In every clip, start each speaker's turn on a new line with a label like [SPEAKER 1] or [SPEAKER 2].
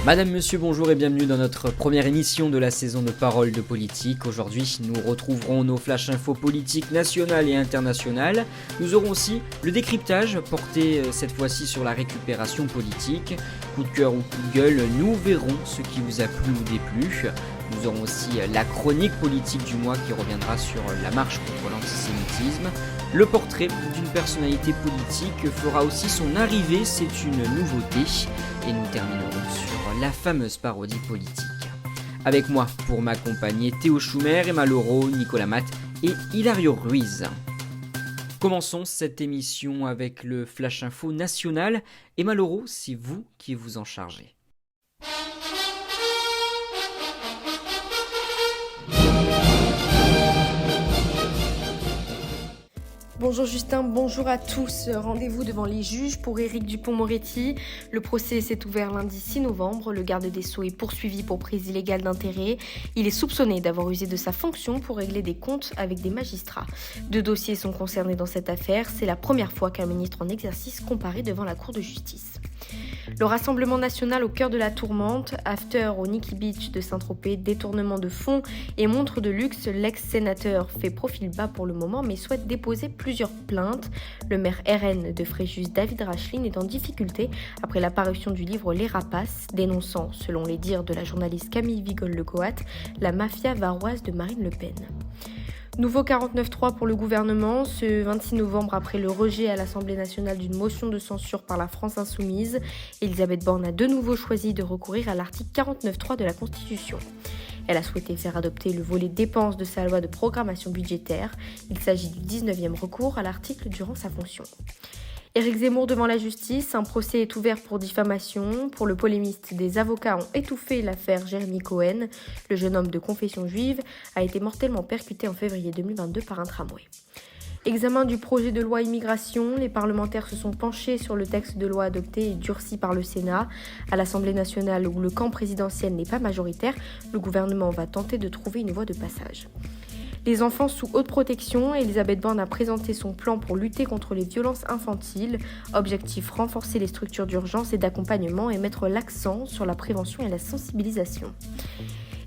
[SPEAKER 1] Madame, monsieur, bonjour et bienvenue dans notre première émission de la saison de Paroles de politique. Aujourd'hui, nous retrouverons nos flash infos politiques nationales et internationales. Nous aurons aussi le décryptage porté cette fois-ci sur la récupération politique. Coup de cœur ou coup de gueule, nous verrons ce qui vous a plu ou déplu. Nous aurons aussi la chronique politique du mois qui reviendra sur la marche contre l'antisémitisme. Le portrait d'une personnalité politique fera aussi son arrivée, c'est une nouveauté. Et nous terminerons sur la fameuse parodie politique. Avec moi pour m'accompagner Théo Schumer, Emma Laureau, Nicolas Matt et Hilario Ruiz. Commençons cette émission avec le Flash Info national. Emma Laureau, c'est vous qui vous en chargez.
[SPEAKER 2] Bonjour Justin, bonjour à tous. Rendez-vous devant les juges pour Éric Dupond-Moretti. Le procès s'est ouvert lundi 6 novembre. Le garde des Sceaux est poursuivi pour prise illégale d'intérêt. Il est soupçonné d'avoir usé de sa fonction pour régler des comptes avec des magistrats. 2 dossiers sont concernés dans cette affaire. C'est la première fois qu'un ministre en exercice comparaît devant la Cour de justice. Le Rassemblement national au cœur de la tourmente, after au Nikki Beach de Saint-Tropez, détournement de fonds et montre de luxe, l'ex-sénateur fait profil bas pour le moment mais souhaite déposer plusieurs plaintes. Le maire RN de Fréjus, David Rachlin, est en difficulté après la parution du livre Les Rapaces, dénonçant, selon les dires de la journaliste Camille Vigol-Lecoat, la mafia varoise de Marine Le Pen. Nouveau 49.3 pour le gouvernement, ce 26 novembre après le rejet à l'Assemblée nationale d'une motion de censure par la France insoumise, Elisabeth Borne a de nouveau choisi de recourir à l'article 49.3 de la Constitution. Elle a souhaité faire adopter le volet dépenses de sa loi de programmation budgétaire. Il s'agit du 19e recours à l'article durant sa fonction. Éric Zemmour devant la justice, un procès est ouvert pour diffamation. Pour le polémiste, des avocats ont étouffé l'affaire Jérémy Cohen. Le jeune homme de confession juive a été mortellement percuté en février 2022 par un tramway. Examen du projet de loi immigration, les parlementaires se sont penchés sur le texte de loi adopté et durci par le Sénat. À l'Assemblée nationale, où le camp présidentiel n'est pas majoritaire, le gouvernement va tenter de trouver une voie de passage. Les enfants sous haute protection, Elisabeth Borne a présenté son plan pour lutter contre les violences infantiles. Objectif, renforcer les structures d'urgence et d'accompagnement et mettre l'accent sur la prévention et la sensibilisation.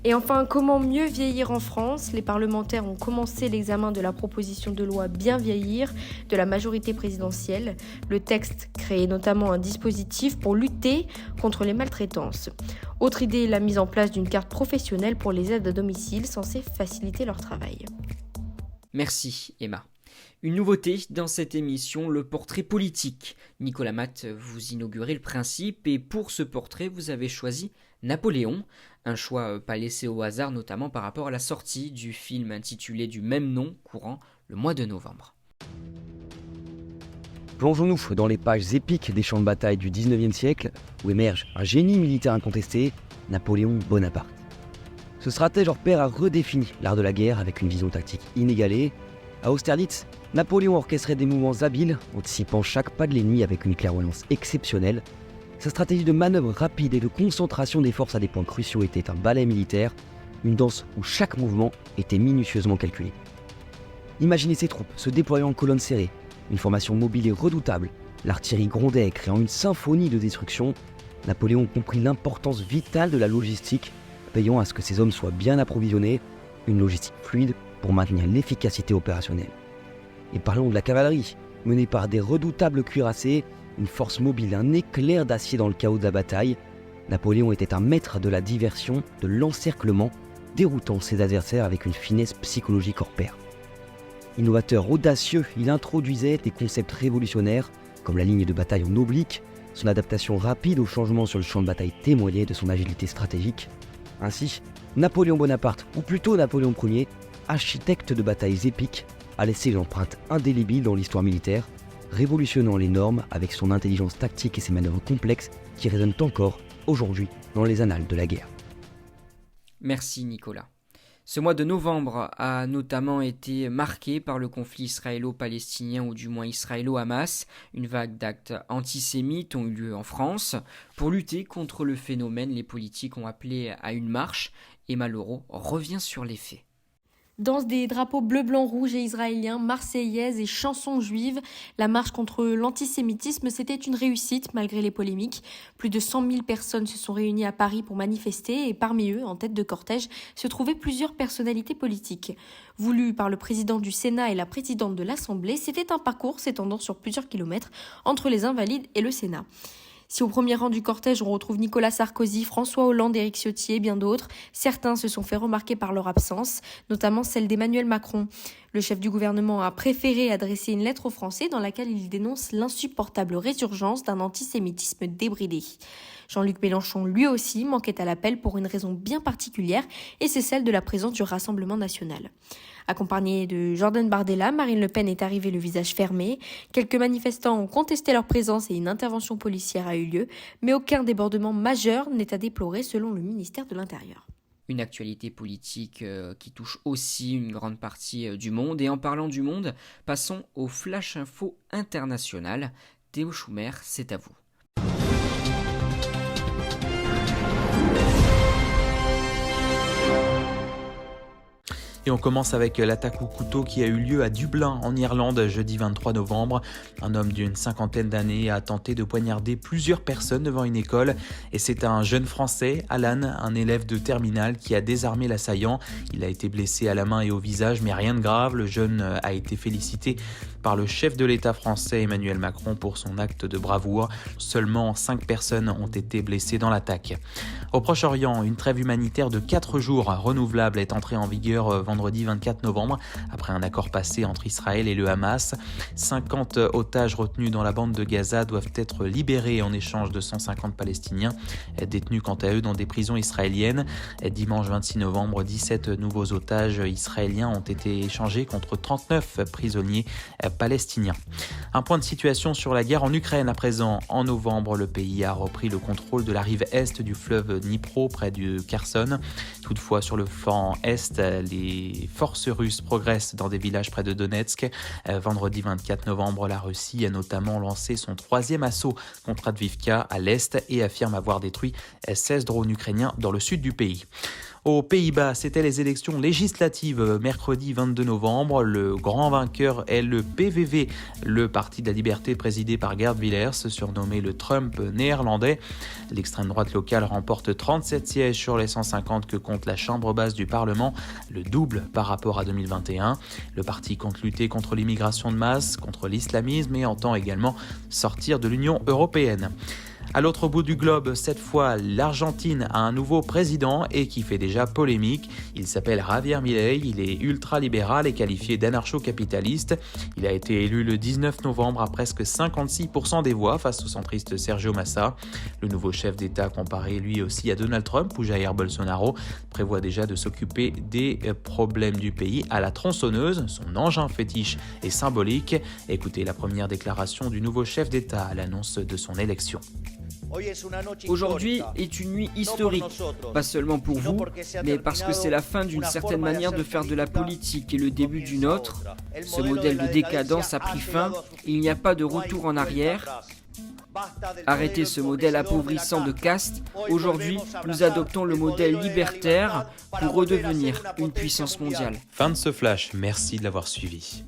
[SPEAKER 2] Et enfin, comment mieux vieillir en France ? Les parlementaires ont commencé l'examen de la proposition de loi Bien vieillir de la majorité présidentielle. Le texte crée notamment un dispositif pour lutter contre les maltraitances. Autre idée, la mise en place d'une carte professionnelle pour les aides à domicile censée faciliter leur travail.
[SPEAKER 1] Merci Emma. Une nouveauté dans cette émission, le portrait politique. Nicolas Matt, vous inaugurez le principe et pour ce portrait, vous avez choisi Napoléon. Un choix pas laissé au hasard, notamment par rapport à la sortie du film intitulé du même nom, courant le mois de novembre.
[SPEAKER 3] Plongeons-nous dans les pages épiques des champs de bataille du 19e siècle, où émerge un génie militaire incontesté, Napoléon Bonaparte. Ce stratège hors pair a redéfini l'art de la guerre avec une vision tactique inégalée. À Austerlitz, Napoléon orchestrait des mouvements habiles, anticipant chaque pas de l'ennemi avec une clairvoyance exceptionnelle. Sa stratégie de manœuvre rapide et de concentration des forces à des points cruciaux était un ballet militaire, une danse où chaque mouvement était minutieusement calculé. Imaginez ces troupes se déployant en colonne serrée, une formation mobile et redoutable, l'artillerie grondait créant une symphonie de destruction. Napoléon comprit l'importance vitale de la logistique, veillant à ce que ses hommes soient bien approvisionnés, une logistique fluide pour maintenir l'efficacité opérationnelle. Et parlons de la cavalerie, menée par des redoutables cuirassés, une force mobile, un éclair d'acier dans le chaos de la bataille. Napoléon était un maître de la diversion, de l'encerclement, déroutant ses adversaires avec une finesse psychologique hors pair. Innovateur, audacieux, il introduisait des concepts révolutionnaires, comme la ligne de bataille en oblique. Son adaptation rapide aux changements sur le champ de bataille témoignait de son agilité stratégique. Ainsi, Napoléon Bonaparte, ou plutôt Napoléon Ier, architecte de batailles épiques, a laissé une empreinte indélébile dans l'histoire militaire, révolutionnant les normes avec son intelligence tactique et ses manœuvres complexes qui résonnent encore aujourd'hui dans les annales de la guerre.
[SPEAKER 1] Merci Nicolas. Ce mois de novembre a notamment été marqué par le conflit israélo-palestinien ou du moins israélo-hamas. Une vague d'actes antisémites ont eu lieu en France. Pour lutter contre le phénomène, les politiques ont appelé à une marche. Emma Laureau revient sur les faits.
[SPEAKER 2] Danse des drapeaux bleu, blanc, rouge et israéliens, marseillaise et chansons juives, la marche contre l'antisémitisme, c'était une réussite malgré les polémiques. Plus de 100 000 personnes se sont réunies à Paris pour manifester et parmi eux, en tête de cortège, se trouvaient plusieurs personnalités politiques. Voulu par le président du Sénat et la présidente de l'Assemblée, c'était un parcours s'étendant sur plusieurs kilomètres entre les Invalides et le Sénat. Si au premier rang du cortège on retrouve Nicolas Sarkozy, François Hollande, Éric Ciotti et bien d'autres, certains se sont fait remarquer par leur absence, notamment celle d'Emmanuel Macron. Le chef du gouvernement a préféré adresser une lettre aux Français dans laquelle il dénonce l'insupportable résurgence d'un antisémitisme débridé. Jean-Luc Mélenchon, lui aussi, manquait à l'appel pour une raison bien particulière, et c'est celle de la présence du Rassemblement national. Accompagnée de Jordan Bardella, Marine Le Pen est arrivée le visage fermé. Quelques manifestants ont contesté leur présence et une intervention policière a eu lieu, mais aucun débordement majeur n'est à déplorer selon le ministère de l'Intérieur.
[SPEAKER 1] Une actualité politique qui touche aussi une grande partie du monde. Et en parlant du monde, passons au Flash Info International. Théo Schumer, c'est à vous.
[SPEAKER 4] Et on commence avec l'attaque au couteau qui a eu lieu à Dublin, en Irlande, jeudi 23 novembre. Un homme d'une cinquantaine d'années a tenté de poignarder plusieurs personnes devant une école. Et c'est un jeune Français, Alan, un élève de terminale, qui a désarmé l'assaillant. Il a été blessé à la main et au visage, mais rien de grave. Le jeune a été félicité par le chef de l'État français, Emmanuel Macron, pour son acte de bravoure. Seulement 5 personnes ont été blessées dans l'attaque. Au Proche-Orient, une trêve humanitaire de 4 jours renouvelable est entrée en vigueur vendredi 24 novembre, après un accord passé entre Israël et le Hamas. 50 otages retenus dans la bande de Gaza doivent être libérés en échange de 150 Palestiniens, détenus quant à eux dans des prisons israéliennes. Dimanche 26 novembre, 17 nouveaux otages israéliens ont été échangés contre 39 prisonniers palestiniens. Un point de situation sur la guerre en Ukraine à présent. En novembre, le pays a repris le contrôle de la rive est du fleuve Dnipro, près de Kherson. Toutefois, sur le flanc est, les forces russes progressent dans des villages près de Donetsk. Vendredi 24 novembre, la Russie a notamment lancé son 3e assaut contre Avdiivka à l'est et affirme avoir détruit 16 drones ukrainiens dans le sud du pays. Aux Pays-Bas, c'était les élections législatives mercredi 22 novembre. Le grand vainqueur est le PVV, le Parti de la Liberté présidé par Geert Wilders, surnommé le Trump néerlandais. L'extrême droite locale remporte 37 sièges sur les 150 que compte la Chambre basse du Parlement, le double par rapport à 2021. Le parti compte lutter contre l'immigration de masse, contre l'islamisme et entend également sortir de l'Union européenne. À l'autre bout du globe, cette fois, l'Argentine a un nouveau président et qui fait déjà polémique. Il s'appelle Javier Milei, il est ultra-libéral et qualifié d'anarcho-capitaliste. Il a été élu le 19 novembre à presque 56% des voix face au centriste Sergio Massa. Le nouveau chef d'État, comparé lui aussi à Donald Trump ou Jair Bolsonaro, prévoit déjà de s'occuper des problèmes du pays à la tronçonneuse. Son engin fétiche est symbolique. Écoutez la première déclaration du nouveau chef d'État à l'annonce de son élection.
[SPEAKER 1] Aujourd'hui est une nuit historique, pas seulement pour vous, mais parce que c'est la fin d'une certaine manière de faire de la politique et le début d'une autre. Ce modèle de décadence a pris fin, il n'y a pas de retour en arrière. Arrêtez ce modèle appauvrissant de caste. Aujourd'hui, nous adoptons le modèle libertaire pour redevenir une puissance mondiale.
[SPEAKER 4] Fin de ce flash, merci de l'avoir suivi.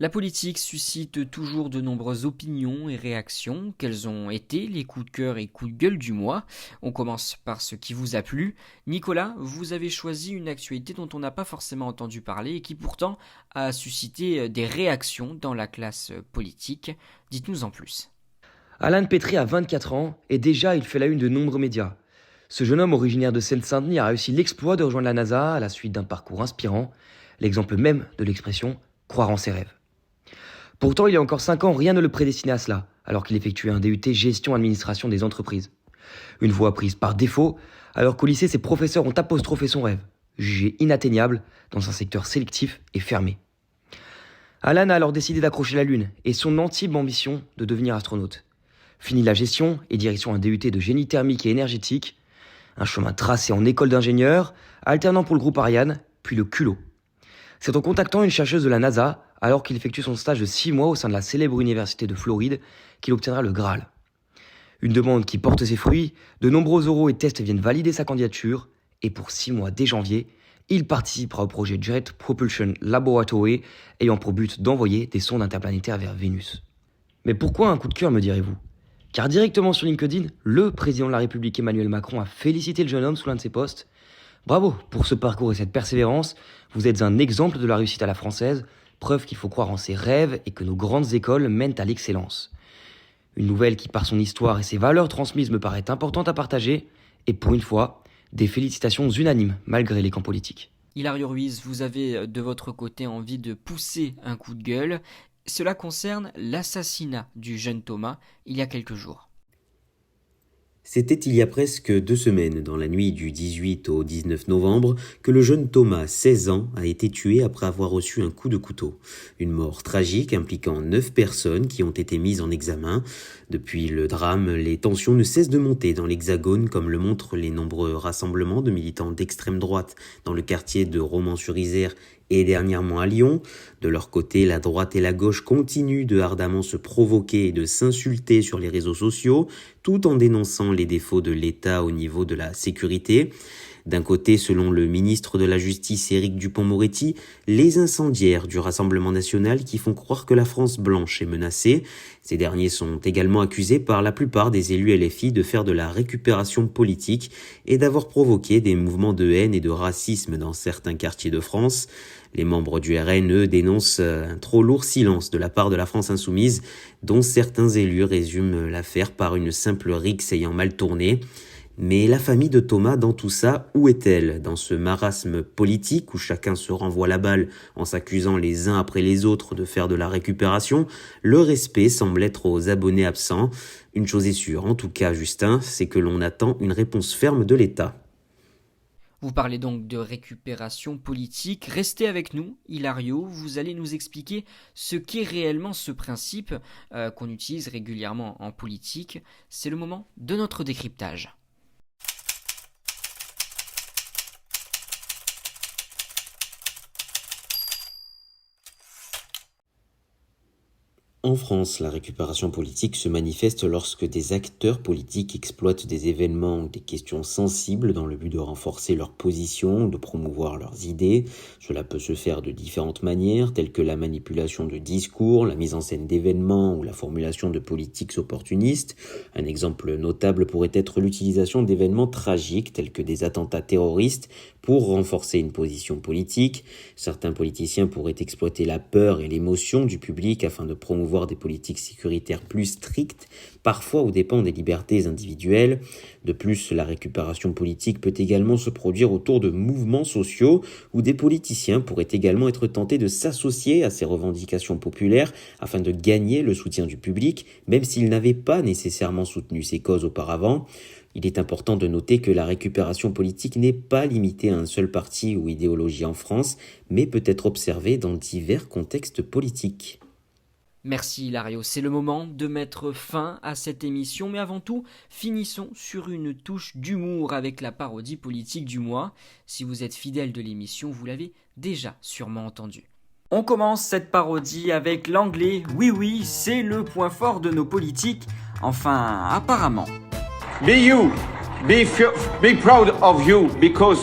[SPEAKER 1] La politique suscite toujours de nombreuses opinions et réactions. Quels ont été les coups de cœur et coups de gueule du mois ? On commence par ce qui vous a plu. Nicolas, vous avez choisi une actualité dont on n'a pas forcément entendu parler et qui pourtant a suscité des réactions dans la classe politique. Dites-nous en plus.
[SPEAKER 3] Alan Petri a 24 ans et déjà il fait la une de nombreux médias. Ce jeune homme originaire de Seine-Saint-Denis a réussi l'exploit de rejoindre la NASA à la suite d'un parcours inspirant, l'exemple même de l'expression « croire en ses rêves ». Pourtant, il y a encore 5 ans, rien ne le prédestinait à cela, alors qu'il effectuait un DUT gestion-administration des entreprises. Une voie prise par défaut, alors qu'au lycée, ses professeurs ont apostrophé son rêve, jugé inatteignable dans un secteur sélectif et fermé. Alan a alors décidé d'accrocher la Lune et son ultime ambition de devenir astronaute. Fini la gestion et direction un DUT de génie thermique et énergétique, un chemin tracé en école d'ingénieur, alternant pour le groupe Ariane, puis le culot. C'est en contactant une chercheuse de la NASA, alors qu'il effectue son stage de 6 mois au sein de la célèbre université de Floride, qu'il obtiendra le Graal. Une demande qui porte ses fruits, de nombreux oraux et tests viennent valider sa candidature, et pour 6 mois dès janvier, Il participera au projet Jet Propulsion Laboratory, ayant pour but d'envoyer des sondes interplanétaires vers Vénus. Mais pourquoi un coup de cœur, me direz-vous ? Car directement sur LinkedIn, le président de la République Emmanuel Macron a félicité le jeune homme sous l'un de ses posts. Bravo pour ce parcours et cette persévérance, vous êtes un exemple de la réussite à la française, preuve qu'il faut croire en ses rêves et que nos grandes écoles mènent à l'excellence. Une nouvelle qui, par son histoire et ses valeurs transmises, me paraît importante à partager, et pour une fois, des félicitations unanimes, malgré les camps politiques.
[SPEAKER 1] Hilario Ruiz, vous avez de votre côté envie de pousser un coup de gueule. Cela concerne l'assassinat du jeune Thomas il y a quelques jours.
[SPEAKER 5] C'était il y a presque 2 semaines, dans la nuit du 18 au 19 novembre, que le jeune Thomas, 16 ans, a été tué après avoir reçu un coup de couteau. Une mort tragique impliquant 9 personnes qui ont été mises en examen. Depuis le drame, les tensions ne cessent de monter dans l'Hexagone, comme le montrent les nombreux rassemblements de militants d'extrême droite dans le quartier de Romans-sur-Isère et dernièrement à Lyon. De leur côté, la droite et la gauche continuent de ardemment se provoquer et de s'insulter sur les réseaux sociaux, tout en dénonçant les défauts de l'État au niveau de la sécurité. D'un côté, selon le ministre de la Justice Éric Dupond-Moretti, les incendiaires du Rassemblement national qui font croire que la France blanche est menacée. Ces derniers sont également accusés par la plupart des élus LFI de faire de la récupération politique et d'avoir provoqué des mouvements de haine et de racisme dans certains quartiers de France. Les membres du RN, eux, dénoncent un trop lourd silence de la part de la France insoumise, dont certains élus résument l'affaire par une simple rixe ayant mal tourné. Mais la famille de Thomas, dans tout ça, où est-elle ? Dans ce marasme politique où chacun se renvoie la balle en s'accusant les uns après les autres de faire de la récupération, le respect semble être aux abonnés absents. Une chose est sûre, en tout cas, Justin, c'est que l'on attend une réponse ferme de l'État.
[SPEAKER 1] Vous parlez donc de récupération politique. Restez avec nous, Hilario, vous allez nous expliquer ce qu'est réellement ce principe qu'on utilise régulièrement en politique. C'est le moment de notre décryptage.
[SPEAKER 5] En France, la récupération politique se manifeste lorsque des acteurs politiques exploitent des événements ou des questions sensibles dans le but de renforcer leur position, de promouvoir leurs idées. Cela peut se faire de différentes manières, telles que la manipulation de discours, la mise en scène d'événements ou la formulation de politiques opportunistes. Un exemple notable pourrait être l'utilisation d'événements tragiques, tels que des attentats terroristes, pour renforcer une position politique. Certains politiciens pourraient exploiter la peur et l'émotion du public afin de promouvoir des politiques sécuritaires plus strictes, parfois aux dépens des libertés individuelles. De plus, la récupération politique peut également se produire autour de mouvements sociaux où des politiciens pourraient également être tentés de s'associer à ces revendications populaires afin de gagner le soutien du public, même s'ils n'avaient pas nécessairement soutenu ces causes auparavant. Il est important de noter que la récupération politique n'est pas limitée à un seul parti ou idéologie en France, mais peut être observée dans divers contextes politiques.
[SPEAKER 1] Merci Hilario, c'est le moment de mettre fin à cette émission, mais avant tout, finissons sur une touche d'humour avec la parodie politique du mois. Si vous êtes fidèle de l'émission, vous l'avez déjà sûrement entendu. On commence cette parodie avec l'anglais. Oui, c'est le point fort de nos politiques, enfin apparemment.
[SPEAKER 6] Be you, be proud of you, because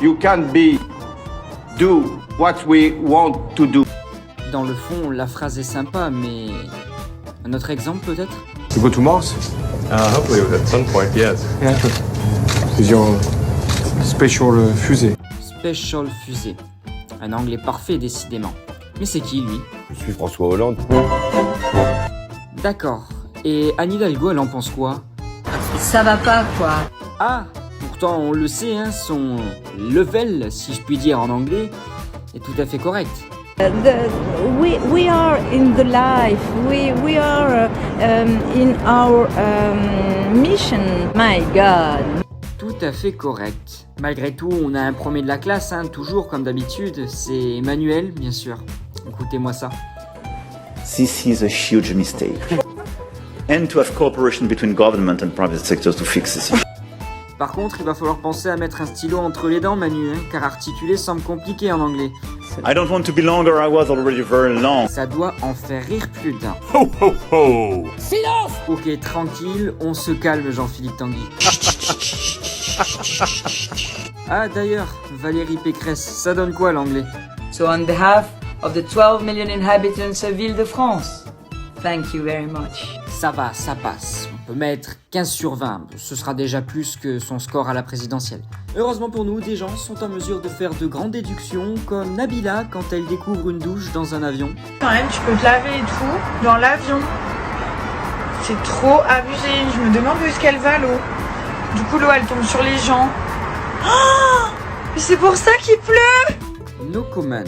[SPEAKER 6] you can do what we want to do.
[SPEAKER 1] Dans le fond, la phrase est sympa, mais un autre exemple peut-être ?
[SPEAKER 7] To go to Mars? Hopefully at some point, yes. Yeah. C'est your special fusée.
[SPEAKER 1] Special fusée. Un anglais parfait décidément. Mais c'est qui lui ?
[SPEAKER 8] Je suis François Hollande.
[SPEAKER 1] D'accord. Et Anne Hidalgo, elle en pense quoi ?
[SPEAKER 9] Ça va pas, quoi.
[SPEAKER 1] Ah, pourtant on le sait, hein, son level, si je puis dire en anglais, est tout à fait correct.
[SPEAKER 9] We are in the life. We are in our mission. My God.
[SPEAKER 1] Tout à fait correct. Malgré tout, on a un premier de la classe, hein, toujours comme d'habitude. C'est Emmanuel, bien sûr. Écoutez-moi ça.
[SPEAKER 10] This is a huge mistake. And to have cooperation between government and private sectors to fix this issue.
[SPEAKER 1] Par contre, il va falloir penser à mettre un stylo entre les dents, Manu, hein, car articuler semble compliqué en anglais.
[SPEAKER 10] I don't want to be longer, I was already very long.
[SPEAKER 1] Ça doit en faire rire plus d'un.
[SPEAKER 8] Ho ho ho!
[SPEAKER 1] Silence! Ok, tranquille, on se calme, Jean-Philippe Tanguy. Ah d'ailleurs, Valérie Pécresse, ça donne quoi l'anglais?
[SPEAKER 11] So on behalf of the 12 million inhabitants of Île-de-France, thank you very much.
[SPEAKER 1] Ça va, ça passe. On peut mettre 15 sur 20. Ce sera déjà plus que son score à la présidentielle. Heureusement pour nous, des gens sont en mesure de faire de grandes déductions, comme Nabila quand elle découvre une douche dans un avion.
[SPEAKER 12] Quand même, tu peux te laver et tout dans l'avion. C'est trop abusé. Je me demande où est-ce qu'elle va, l'eau. Du coup, l'eau, elle tombe sur les gens. Oh, mais c'est pour ça qu'il pleut.
[SPEAKER 1] No comment.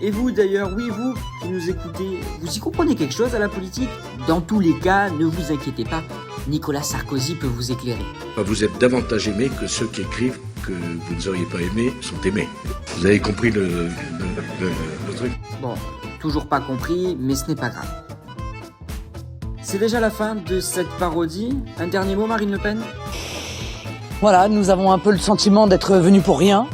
[SPEAKER 1] Et vous d'ailleurs, oui vous qui nous écoutez, vous y comprenez quelque chose à la politique? Dans tous les cas, ne vous inquiétez pas, Nicolas Sarkozy peut vous éclairer.
[SPEAKER 13] Vous êtes davantage aimé que ceux qui écrivent que vous ne auriez pas aimé sont aimés. Vous avez compris le truc?
[SPEAKER 1] Bon, toujours pas compris, mais ce n'est pas grave. C'est déjà la fin de cette parodie. Un dernier mot, Marine Le Pen?
[SPEAKER 11] Voilà, nous avons un peu le sentiment d'être venus pour rien.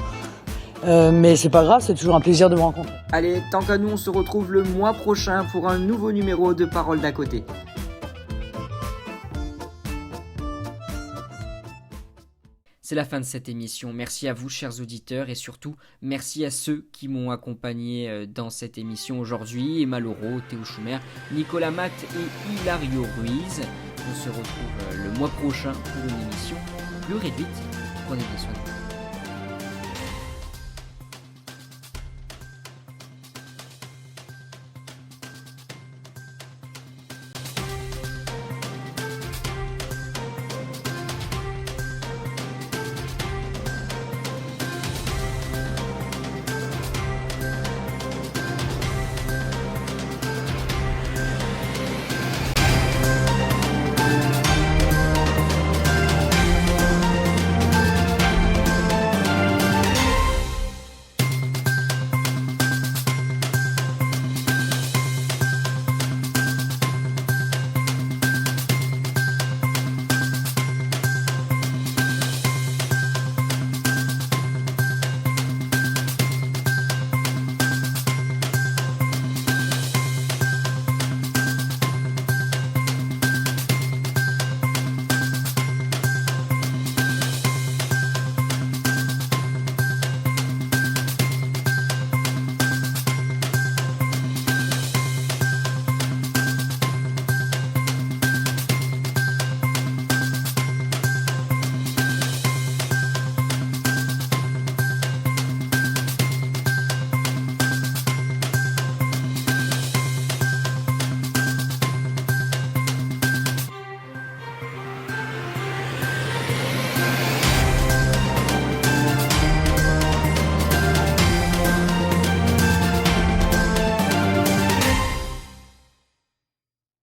[SPEAKER 11] Mais c'est pas grave, c'est toujours un plaisir de vous rencontrer.
[SPEAKER 1] Allez, tant qu'à nous, on se retrouve le mois prochain pour un nouveau numéro de Paroles d'à côté. C'est la fin de cette émission. Merci à vous, chers auditeurs, et surtout, merci à ceux qui m'ont accompagné dans cette émission aujourd'hui. Emma Laureau, Théo Schumer, Nicolas Matt et Hilario Ruiz. On se retrouve le mois prochain pour une émission plus réduite. Prenez bien soin de vous.